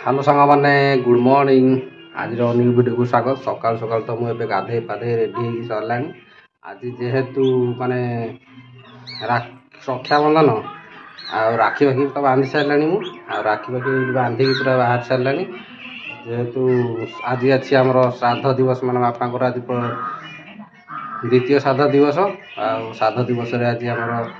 Hello सांग मैंने good morning. आज न्यू वीडियो को स्वागत। सकाल सकाल तो मुझे गाधे पाधे रेडी हो सरला। आज जेहेतु माने रक्षाबंधन राखी बाखी तो बांधि सारा राखी बाखी बांधिक पूरा बाहर सारा जेहेतु आज अच्छी आम श्राद्ध दिवस मान बापा आज द्वितीय श्राद्ध दिवस श्राद्ध दिवस आज आम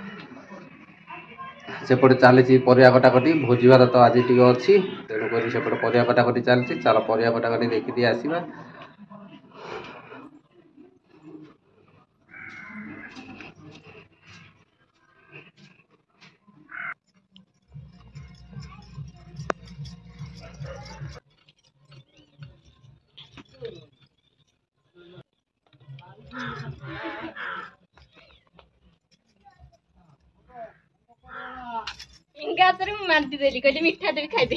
सेपटे चली परिया कटाकटी भोजी भात तो आज टी अच्छी तेणुक सेपटे परिया कटाकटी चलती। चल परिया कटाकटी देखी आसवा। मानती देली कहली मिठा देवी खाई दे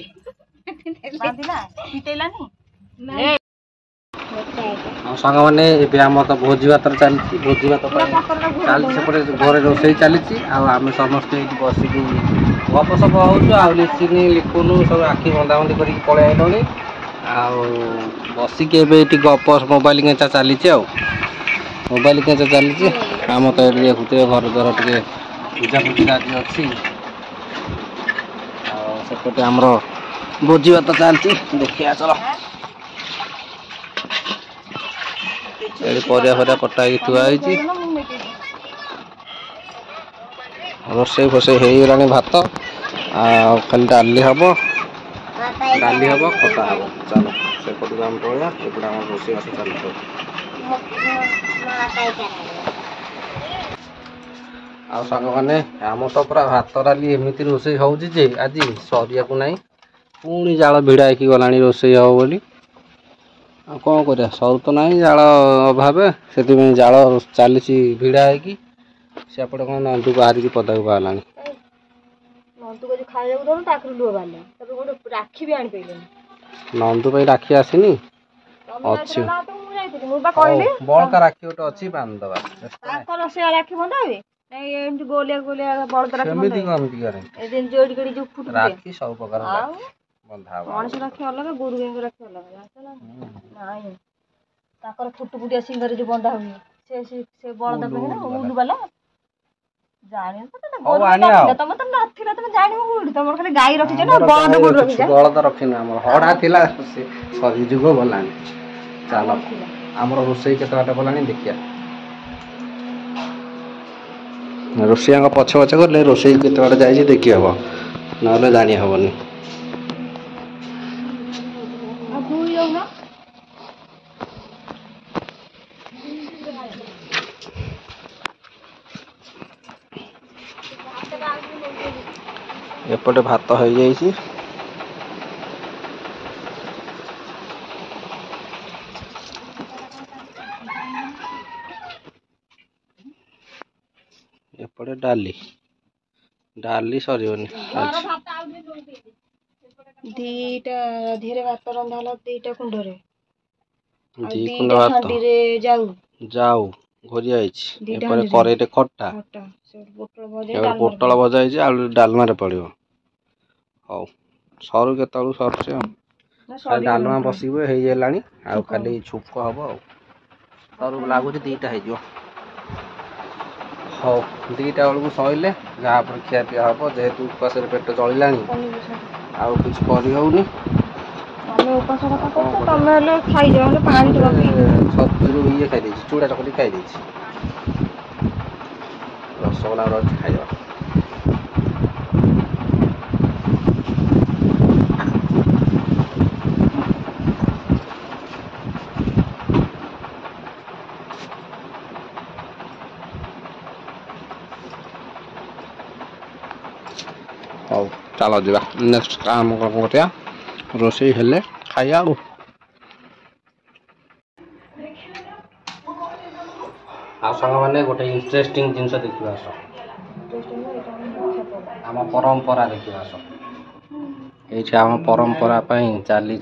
सांग मैंने आम तो भोजी भात चलती भोजी भात चलती सेपटे घर रोसे चली आम समस्त बसिक गपसप हो लिखनी लिखुनु सब आखि बंधाबंधी कर पलि आइल बसिक गप मोबाइल केचा चली मोबाइल केचा चली आम तो ये देखुए घर द्वार टे पूजा पूजा आज अच्छी सेपटे आमर भोजी भात चलती देखिए चलो ये परिया फरिया कटा थुआई रोसे फोसे हो भात खाली डाली हम खटा हम। चलो सेपट आम पड़ा एपटे आम रोसे बास चलते सांग मैंने आम तो पूरा भात डाली एमती रोसे होजे आज सरिया को नहीं पुणी जाल भिड़ा होगी गला रोसे हम बोली कौन कर सर तो ना जाल अभाव से जाल चली भिड़ा होगी सेपटे कौन नंदू बाहर पदा को बाहर नंदू राखी आसनी अच्छी बड़का राखी गोटे अच्छी बांधवा राखी सब प्रकार मनुष्य राखी अलग गोरु गाई राखी अलग फुटफुटिया सिंगर जो बंधा हुए से बलद उलू वाला बलद रखी हड़ा थिला सरी जुग गला। चल आम रोसे केत बाट गला देखिया रोसैया पछ पछ गले रोसे केत बाट जाए देखी हम ना जानी हेनी। एपटे भात हो जाइए एपटे डाली डाली सर दीटा धीरे भात रंधा दीटा कुंडरे कुंड भात जाऊ घोरी कड़े खट्टा पोटल भजा डालमा पड़ो हौ सरू के सर डालमा बसवे हो खाली छुक हम सरू लगुच दीटा हो हौ दीटा बेलू सैले जहाँ पर खिया पिया हम जेहेतु उपास पेट चलला आउ किसी करनी सब्जी ये खाई चूड़ा चकटी खाई रसगोला खाई हौ चल जा नेक्स्ट काम कर रोसे हेले खाया सांग मैंने गोटे इंटरेस्टिंग जिनस देखा आम परंपरा देखा ये आम परंपरा चली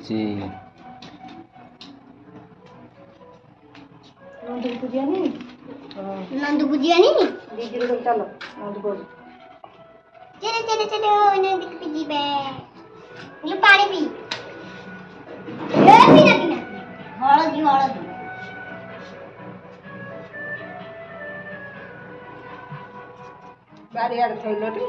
चलो चलो चलो पानी पी ବାରିଆଡେ ଥୋଇଲଟି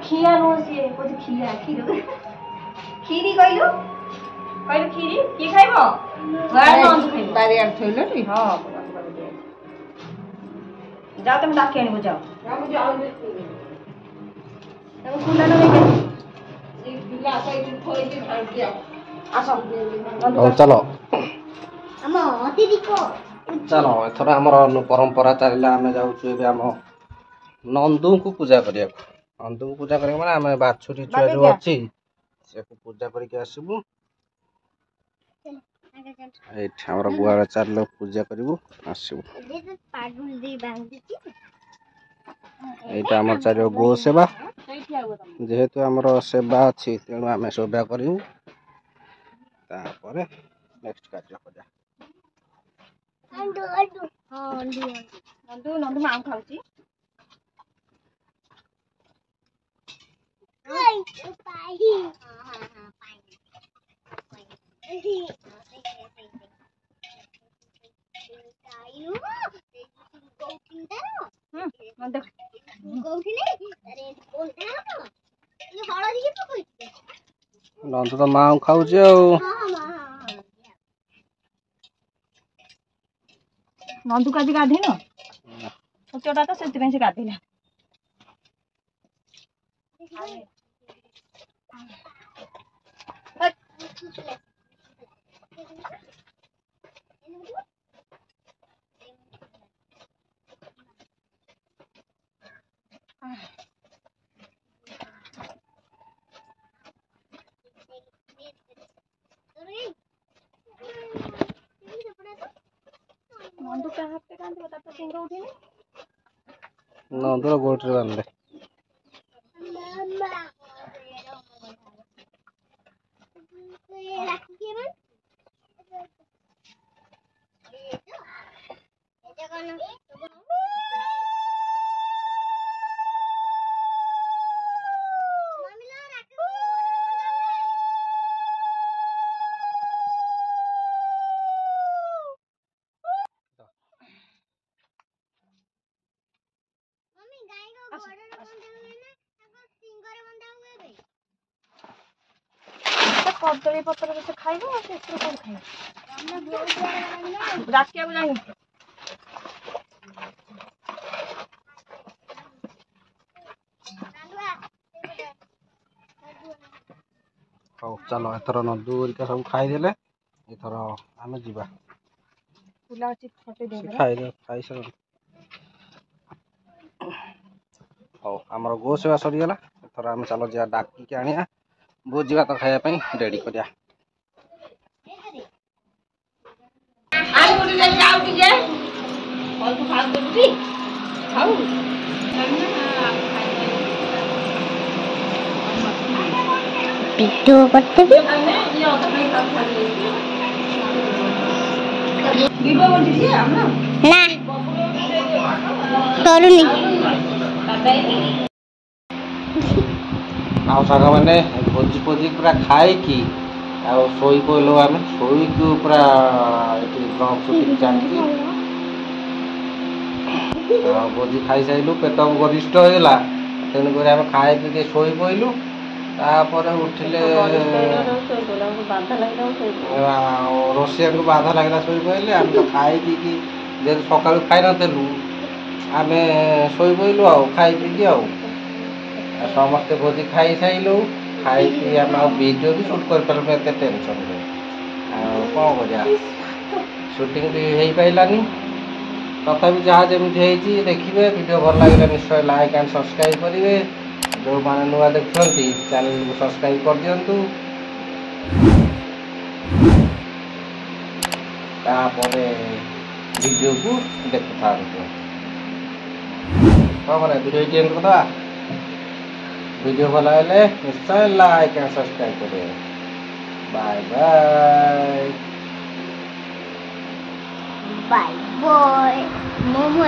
ଖିଆ ନୁହଁ ସିଏ କହୁଛି ଖିଆ କ୍ଷୀର କ୍ଷୀରି କହିଲୁ କହିଲୁ କ୍ଷୀରି କିଏ ଖାଇବ ବାରିଆଡେ ଥୋଇଲଟି ହଁ ଯାଅ ତମେ ଡାକି ଆଣିବ ଯାଅ ତମେ କୁଣ୍ଡା ଲଗେଇକି ଆସ ହଉ ଚାଲ ଚାଲ ଏଥର ଆମର ପରମ୍ପରା ଚାଲିଲା ଆମେ ଯାଉଛୁ ଏବେ ଆମ ନନ୍ଦୁଙ୍କୁ ପୂଜା କରିବାକୁ ମାନେ ଆମେ ବାଛୁରୀ ଛୁଆ ଯୋଉ ଅଛି ସେକୁ ପୂଜା କରିକି ଆସିବୁ ଏଇଠି ଆମର ଗୁହାଳ ଚାଲିଲ ପୂଜା କରିବୁ ଆସିବୁ ଏଇଟା ଆମର ଚାଲିବ ଗୋ ସେବା ଯେହେତୁ ଆମର ସେବା ଅଛି ତେଣୁ ଆମେ ସେବା କରିବୁ ତାପରେ ନେକ୍ସଟ କାର୍ଯ୍ୟ କରିବା ନନ୍ଦୁ ମାଉ ଖାଉଛି ନନ୍ଦୁ ତ ମାଉ ଖାଉଛି ଆଉ ନନ୍ଦୁକୁ ଆଜି ଗାଧେଇନ ଛୋଟଟା ତ ସେଥିପାଇଁ ସେ ଗାଧେଇଲା ନନ୍ଦୁ କାହା ହାତରେ କାନ୍ଦିବ ତାର ତ ସିଂହ ଉଠିନି ନନ୍ଦୁର ଗୋଟରେ ବାନ୍ଧିଲେ କଦଳୀ ପତ୍ର ସେ ଖାଇବ ସେଥିରୁ କଣ ଖାଇବ ଡାକିବାକୁ ଯାଇ ହଉ ଚାଲ ଏଥର ନନ୍ଦୁ ହେରିକା ସବୁ ଖାଇଦେଲେ ଏଥର ଆମେ ଯିବା ଖାଇସାର ହଉ ଆମର ଗୋ ସେବା ସରିଗଲା ଏଥର ଆମେ ଚାଲ ଯିବା ଡାକିକି ଆଣିବା ଭୋଜି ଭାତ ଖାଇବା ପାଇଁ ରେଡି କରିବା ভিডিও করতেবি না କରୁନି ଆଉ ସାଙ୍ଗମାନେ ଭୋଜି ଫୋଜି ପୁରା ଖାଇକି ଆଉ ଶୋଇ ପଇଲୁ ଆମେ ଶୋଇକି ପୁରା ଏଠି ବ୍ଲଗ୍ ସୁଟିଂ ଚାଲିଛି ଆଉ ଭୋଜି ଖାଇସାରିଲୁ ପେଟ ଗରିଷ୍ଠ ହେଇଗଲା ତେଣୁକରି ଆମେ ଖାଇ ପିଇକି ଶୋଇ ପଇଲୁ ତାପରେ ଉଠିଲେ ରୋଷେଇଆକୁ ବାଧା ଲାଗିଲା ଶୋଇ ପଇଲେ ଆମେ ତ ଖାଇ ପିଇକି ଯେହେତୁ ସକାଳୁ ଖାଇନଥିଲୁ ଆମେ ଶୋଇ ପଇଲୁ ଆଉ ଖାଇ ପିଇକି ଆଉ ସମସ୍ତେ ଭୋଜି ଖାଇସାରିଲୁ ଖାଇକି ଆମେ ଆଉ ଭିଡ଼ିଓ ବି ସୁଟ୍ କରିପାରିଲୁନି ଏତେ ଟେନସନ୍ରେ ଆଉ କ'ଣ କରିବା ସୁଟିଂ ବି ହେଇପାରିଲାନି ତଥାପି ଯାହା ଯେମିତି ହେଇଛି ଦେଖିବେ ଭିଡ଼ିଓ ଭଲ ଲାଗିଲେ ନିଶ୍ଚୟ ଲାଇକ୍ ଆଣ୍ଡ ସବସ୍କ୍ରାଇବ୍ କରିବେ ଯେଉଁମାନେ ନୂଆ ଦେଖୁଛନ୍ତି ଚ୍ୟାନେଲକୁ ସବସ୍କ୍ରାଇବ୍ କରିଦିଅନ୍ତୁ ତାପରେ ଭିଡ଼ିଓକୁ ଦେଖୁଥାନ୍ତୁ କ'ଣ କରିବା ଭିଡ଼ିଓ ଏଠି ଏଣ୍ଡ କରିଦେବା ভিডিও ভালো হলে নিশ্চয় লাইক এন্ড সাবস্ক্রাইব করবে bye bye bye bye momo